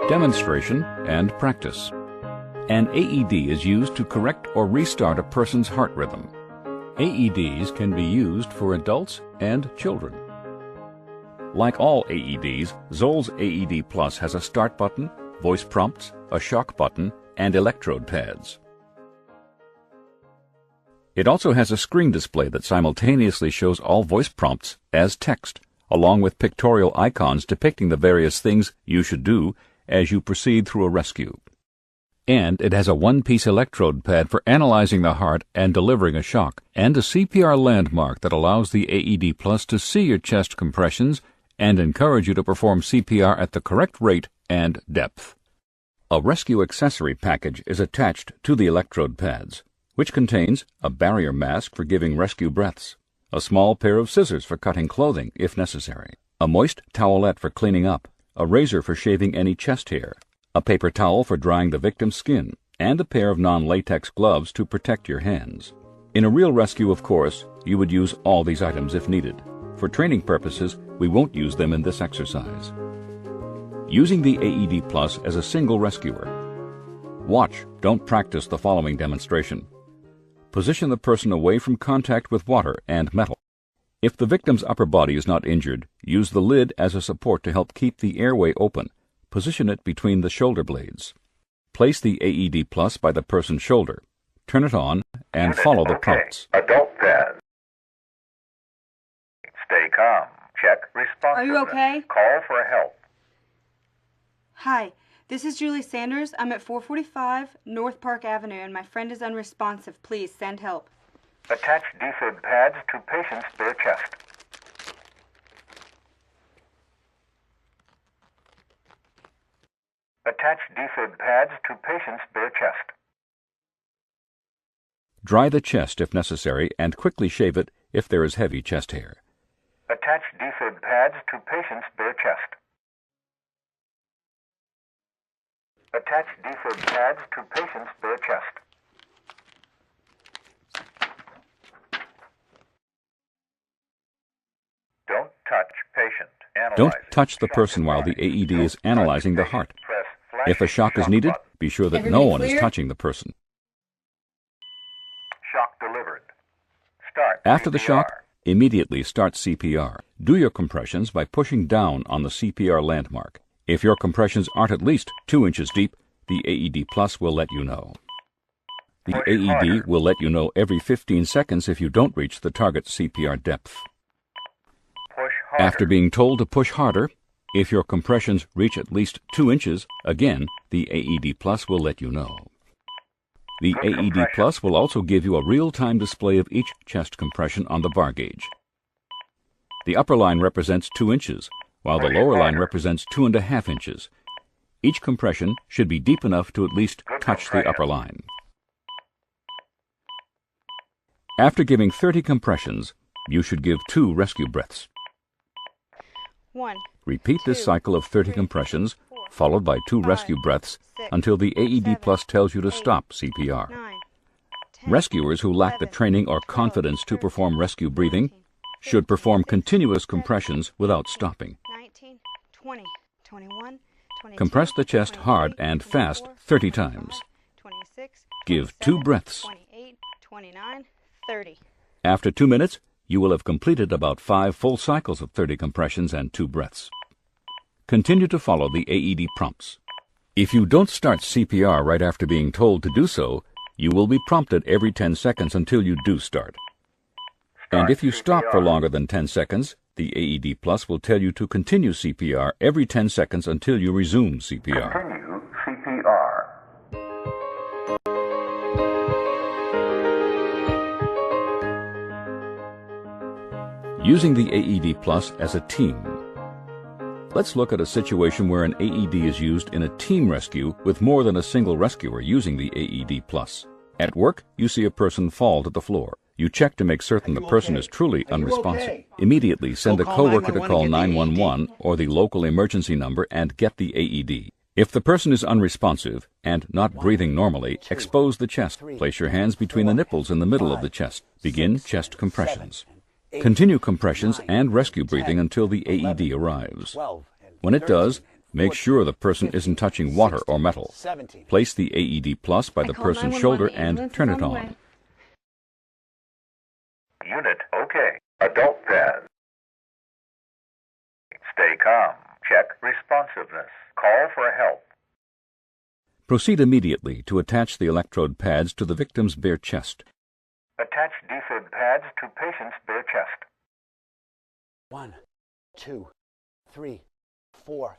Demonstration and practice. An AED is used to correct or restart a person's heart rhythm. AEDs can be used for adults and children. Like all AEDs, ZOLL's AED Plus has a start button, voice prompts, a shock button, and electrode pads. It also has a screen display that simultaneously shows all voice prompts as text, along with pictorial icons depicting the various things you should do as you proceed through a rescue. And it has a one-piece electrode pad for analyzing the heart and delivering a shock, and a CPR landmark that allows the AED Plus to see your chest compressions and encourage you to perform CPR at the correct rate and depth. A rescue accessory package is attached to the electrode pads, which contains a barrier mask for giving rescue breaths, a small pair of scissors for cutting clothing if necessary, a moist towelette for cleaning up, a razor for shaving any chest hair, a paper towel for drying the victim's skin, and a pair of non-latex gloves to protect your hands. In a real rescue, of course, you would use all these items if needed. For training purposes, we won't use them in this exercise. Using the AED Plus as a single rescuer. Watch, don't practice the following demonstration. Position the person away from contact with water and metal. If the victim's upper body is not injured, use the lid as a support to help keep the airway open. Position it between the shoulder blades. Place the AED Plus by the person's shoulder. Turn it on and follow the prompts. Adult pads. Stay calm. Check responsiveness. Are you okay? Call for help. Hi, this is Julie Sanders. I'm at 445 North Park Avenue and my friend is unresponsive. Please send help. Attach defib pads to patient's bare chest. Attach defib pads to patient's bare chest. Dry the chest if necessary and quickly shave it if there is heavy chest hair. Attach defib pads to patient's bare chest. Attach defib pads to patient's bare chest. Don't touch patient. Don't touch the person while the AED is analyzing the heart. If a shock is needed, be sure that no one is touching the person. Shock delivered. Start After the CPR. shock, immediately start CPR. Do your compressions by pushing down on the CPR landmark. If your compressions aren't at least 2 inches deep, the AED Plus will let you know. The AED will let you know every 15 seconds if you don't reach the target CPR depth. Push harder. After being told to push harder, if your compressions reach at least 2 inches, again, the AED Plus will let you know. The AED Plus will also give you a real-time display of each chest compression on the bar gauge. The upper line represents 2 inches, while the lower line represents 2.5 inches. Each compression should be deep enough to at least touch the upper line. After giving 30 compressions, you should give 2 rescue breaths. 1. Repeat this cycle of 30 compressions, followed by 2 rescue breaths, until the AED Plus tells you to stop CPR. 9, 10, Rescuers who lack the training or confidence to perform rescue breathing should perform continuous compressions without stopping. 19, 20, 21, 22, Compress the chest hard and fast 30 times. 26, Give 2 breaths. 28, 29, 30. After 2 minutes, you will have completed about 5 full cycles of 30 compressions and 2 breaths. Continue to follow the AED prompts. If you don't start CPR right after being told to do so, you will be prompted every 10 seconds until you do start. And if you stop for longer than 10 seconds, the AED Plus will tell you to continue CPR every 10 seconds until you resume CPR. Continue CPR. Using the AED Plus as a team. Let's look at a situation where an AED is used in a team rescue with more than a single rescuer using the AED Plus. At work, you see a person fall to the floor. You check to make certain the person is truly unresponsive. Immediately send a coworker to call 911 or the local emergency number and get the AED. If the person is unresponsive and not breathing normally, expose the chest. Place your hands between the nipples in the middle of the chest. Begin chest compressions. Continue compressions and rescue breathing until the AED arrives. When it does, Make sure the person isn't touching water or metal. Place the AED Plus by the person's shoulder and turn it on. Unit OK. Adult pads. Stay calm. Check responsiveness. Call for help. Proceed immediately to attach the electrode pads to the victim's bare chest. Attach defib pads to patient's bare chest. 1, 2, 3, 4,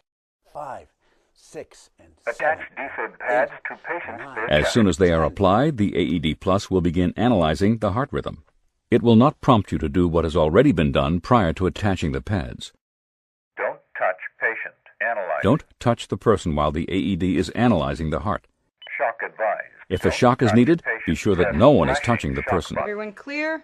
5, 6, and 7. Attach defib pads to patient's bare As chest. soon as they are applied, the AED Plus will begin analyzing the heart rhythm. It will not prompt you to do what has already been done prior to attaching the pads. Don't touch patient. Analyze. Don't touch the person while the AED is analyzing the heart. Shock advised. If a Don't shock is touch needed, patient. be sure that Press no one is flashing touching the shock person. button. Everyone clear?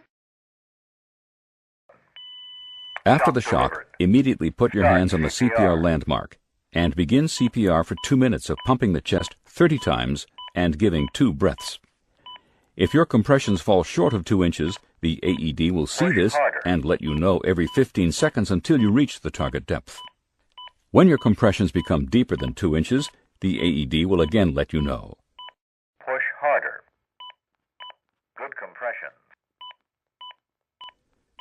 After Shock the shock, delivered. immediately put your Start hands on the CPR. CPR landmark and begin CPR for 2 minutes of pumping the chest 30 times and giving 2 breaths. If your compressions fall short of 2 inches, the AED will see Push this harder. and let you know every 15 seconds until you reach the target depth. When your compressions become deeper than 2 inches, the AED will again let you know. Push harder. Good compression.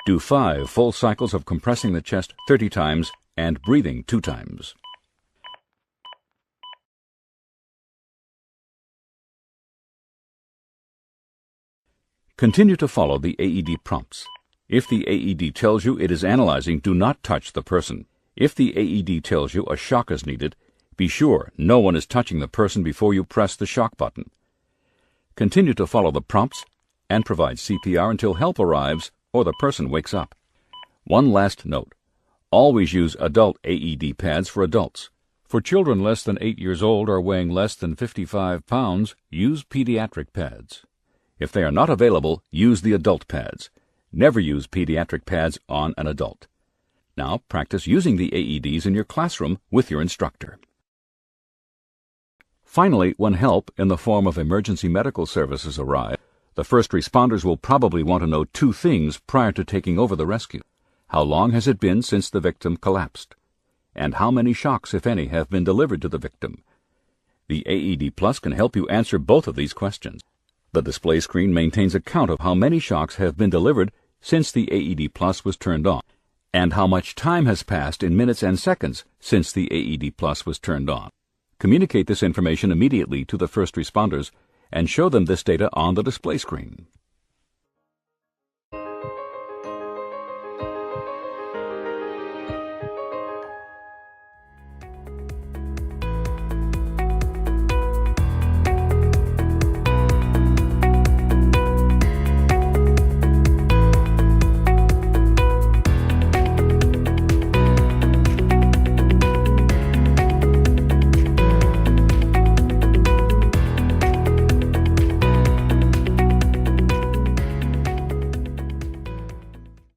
Do 5 full cycles of compressing the chest 30 times and breathing 2 times. Continue to follow the AED prompts. If the AED tells you it is analyzing, do not touch the person. If the AED tells you a shock is needed, be sure no one is touching the person before you press the shock button. Continue to follow the prompts and provide CPR until help arrives or the person wakes up. One last note. Always use adult AED pads for adults. For children less than 8 years old or weighing less than 55 pounds, use pediatric pads. If they are not available, use the adult pads. Never use pediatric pads on an adult. Now practice using the AEDs in your classroom with your instructor. Finally, when help in the form of emergency medical services arrive, the first responders will probably want to know 2 things prior to taking over the rescue. How long has it been since the victim collapsed? And how many shocks, if any, have been delivered to the victim? The AED Plus can help you answer both of these questions. The display screen maintains a count of how many shocks have been delivered since the AED Plus was turned on, and how much time has passed in minutes and seconds since the AED Plus was turned on. Communicate this information immediately to the first responders and show them this data on the display screen.